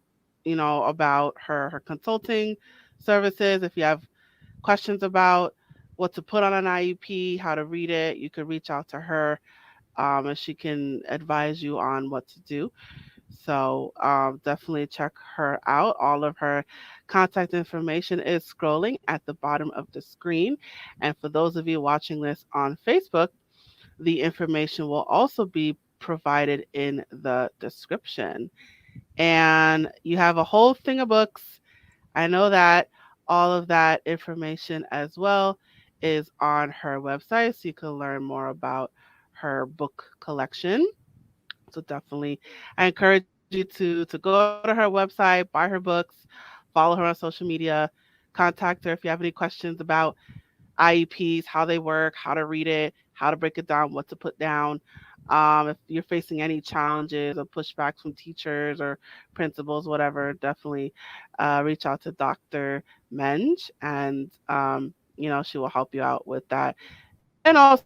Speaker 3: about her consulting services. If you have questions about what to put on an IEP, how to read it, you could reach out to her, and she can advise you on what to do. So definitely check her out. All of her contact information is scrolling at the bottom of the screen. And for those of you watching this on Facebook, the information will also be provided in the description. And you have a whole thing of books. I know that all of that information as well is on her website, so you can learn more about her book collection. So definitely, I encourage you to go to her website, buy her books, follow her on social media, contact her if you have any questions about IEPs, how they work, how to read it, how to break it down, what to put down. If you're facing any challenges or pushbacks from teachers or principals, whatever, definitely reach out to Dr. Menge, and she will help you out with that. And also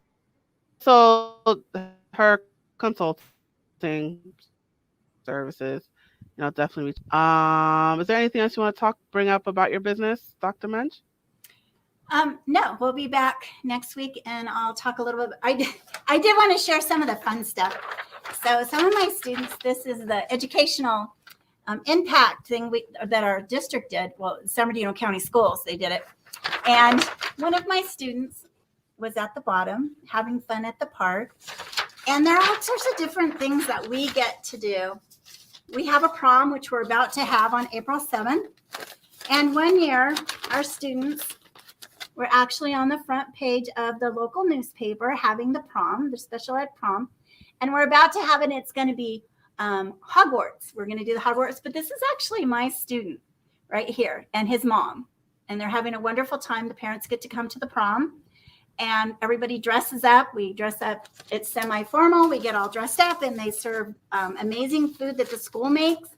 Speaker 3: her consulting services, definitely reach. Is there anything else you want to bring up about your business, Dr. Menge?
Speaker 4: No, we'll be back next week, and I'll talk a little bit. I did want to share some of the fun stuff. So some of my students, this is the educational impact thing that our district did. Well, San Bernardino County Schools, they did it. And one of my students was at the bottom having fun at the park. And there are all sorts of different things that we get to do. We have a prom, which we're about to have on April 7th. And one year, our students were actually on the front page of the local newspaper having the prom, the special ed prom. And we're about to have it. It's going to be Hogwarts. We're going to do the Hogwarts. But this is actually my student right here and his mom. And they're having a wonderful time. The parents get to come to the prom. And everybody dresses up. We dress up. It's semi-formal. We get all dressed up. And they serve amazing food that the school makes.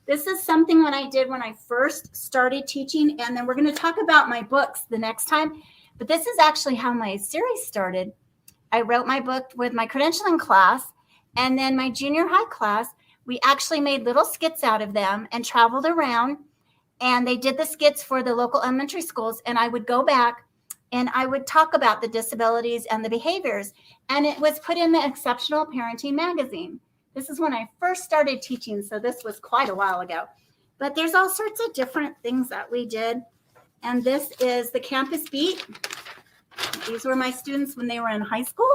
Speaker 4: This is something that I did when I first started teaching. And then we're going to talk about my books the next time. But this is actually how my series started. I wrote my book with my credentialing class. And then my junior high class, we actually made little skits out of them and traveled around. And they did the skits for the local elementary schools. And I would go back and I would talk about the disabilities and the behaviors. And it was put in the Exceptional Parenting magazine. This is when I first started teaching, so this was quite a while ago. But there's all sorts of different things that we did. And this is the Campus Beat. These were my students when they were in high school.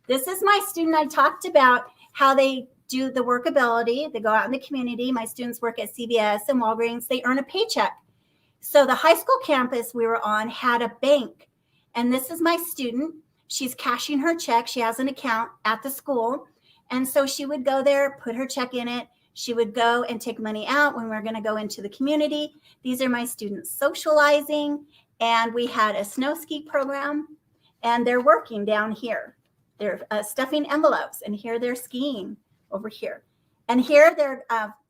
Speaker 4: This is my student. I talked about how they do the workability. They go out in the community. My students work at CVS and Walgreens. They earn a paycheck. So the high school campus we were on had a bank. And this is my student. She's cashing her check. She has an account at the school. And so she would go there, put her check in it. She would go and take money out when we were going to go into the community. These are my students socializing. And we had a snow ski program. And they're working down here. They're stuffing envelopes. And here they're skiing over here. And here they're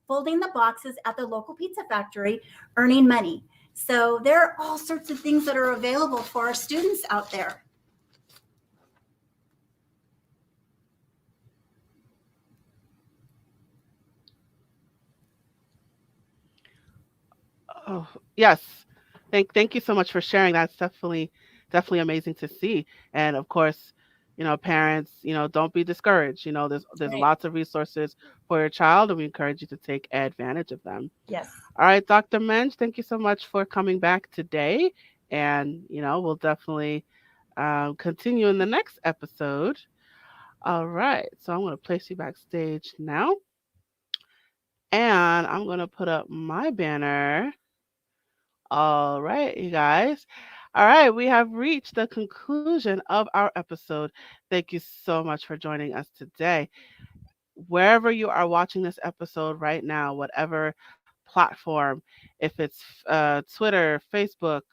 Speaker 4: folding the boxes at the local pizza factory, earning money. So there are all sorts of things that are available for our students out there.
Speaker 3: Oh, yes. Thank you so much for sharing. That's definitely definitely amazing to see. And of course, parents, don't be discouraged. There's
Speaker 4: Right.
Speaker 3: lots of resources for your child, and we encourage you to take advantage of them.
Speaker 4: Yes.
Speaker 3: All right, Dr. Menge, thank you so much for coming back today. And, we'll definitely continue in the next episode. All right, so I'm going to place you backstage now. And I'm going to put up my banner. All right, you guys. All right, we have reached the conclusion of our episode. Thank you so much for joining us today. Wherever you are watching this episode right now, whatever platform, if it's Twitter, Facebook,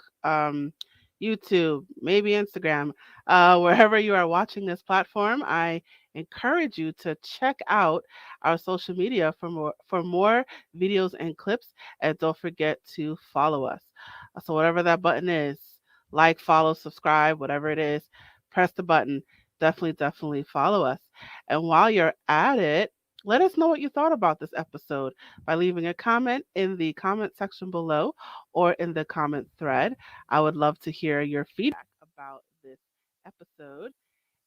Speaker 3: YouTube, maybe Instagram, wherever you are watching this platform, I encourage you to check out our social media for more videos and clips, and don't forget to follow us. So whatever that button is, like, follow, subscribe, whatever it is, press the button. Definitely follow us. And while you're at it, let us know what you thought about this episode by leaving a comment in the comment section below or in the comment thread. I would love to hear your feedback about this episode.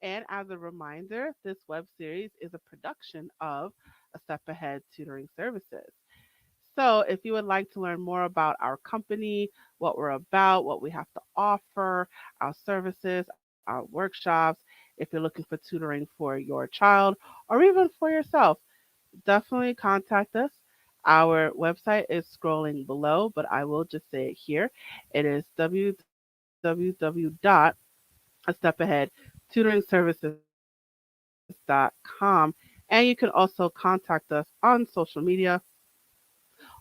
Speaker 3: And as a reminder, this web series is a production of A Step Ahead Tutoring Services. So if you would like to learn more about our company, what we're about, what we have to offer, our services, our workshops, if you're looking for tutoring for your child or even for yourself, definitely contact us. Our website is scrolling below, but I will just say it here. It is www.astepaheadtutoringservices.com. And you can also contact us on social media.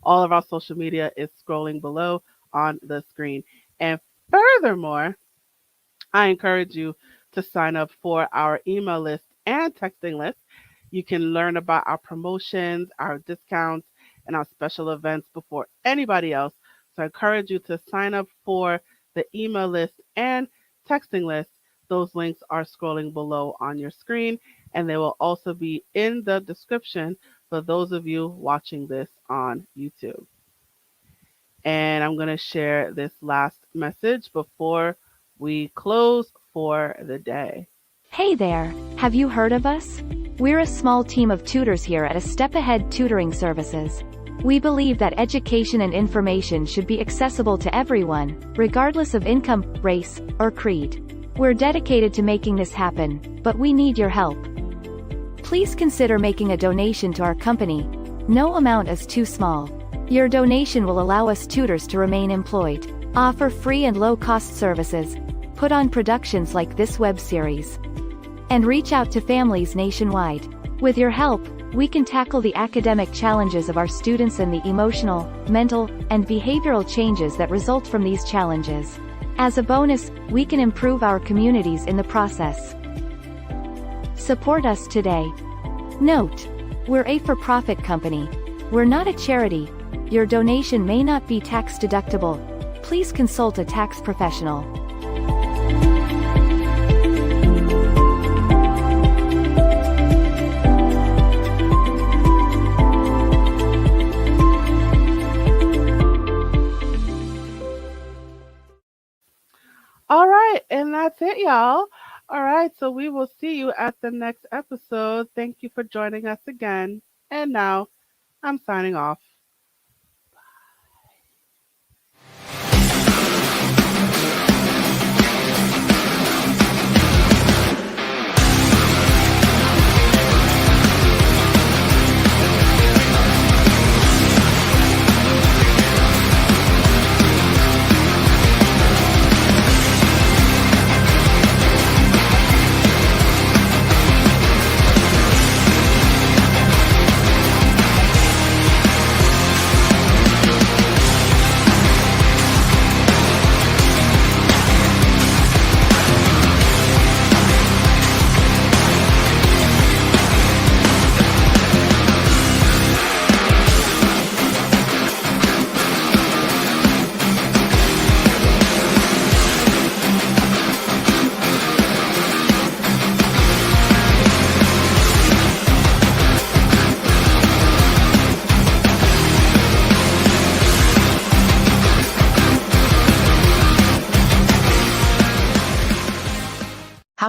Speaker 3: All of our social media is scrolling below on the screen. And furthermore, I encourage you to sign up for our email list and texting list. You can learn about our promotions, our discounts, and our special events before anybody else. So I encourage you to sign up for the email list and texting list. Those links are scrolling below on your screen, and they will also be in the description for those of you watching this on YouTube. And I'm going to share this last message before we close for the day.
Speaker 5: Hey there, have you heard of us? We're a small team of tutors here at A Step Ahead Tutoring Services. We believe that education and information should be accessible to everyone, regardless of income, race, or creed. We're dedicated to making this happen, but we need your help. Please consider making a donation to our company. No amount is too small. Your donation will allow us tutors to remain employed, offer free and low-cost services, put on productions like this web series, and reach out to families nationwide. With your help, we can tackle the academic challenges of our students and the emotional, mental, and behavioral changes that result from these challenges. As a bonus, we can improve our communities in the process. Support us today. Note: we're a for-profit company. We're not a charity. Your donation may not be tax deductible. Please consult a tax professional.
Speaker 3: All right, and that's it, y'all. All right, so we will see you at the next episode. Thank you for joining us again. And now, I'm signing off.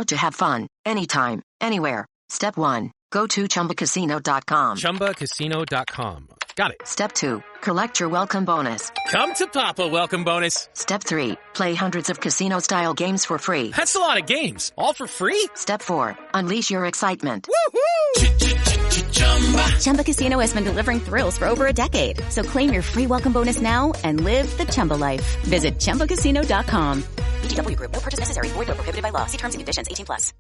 Speaker 6: allowed to have fun, anytime, anywhere. Step 1. Go to ChumbaCasino.com.
Speaker 7: ChumbaCasino.com. Got it.
Speaker 6: Step 2. Collect your welcome bonus.
Speaker 7: Come to Papa welcome bonus.
Speaker 6: Step 3. Play hundreds of casino-style games for free.
Speaker 7: That's a lot of games. All for free?
Speaker 6: Step 4. Unleash your excitement.
Speaker 7: Woohoo!
Speaker 8: Chumba Casino has been delivering thrills for over a decade. So claim your free welcome bonus now and live the Chumba life. Visit ChumbaCasino.com.
Speaker 2: VGW Group. No purchase necessary. Void where prohibited by law. See terms and conditions. 18+.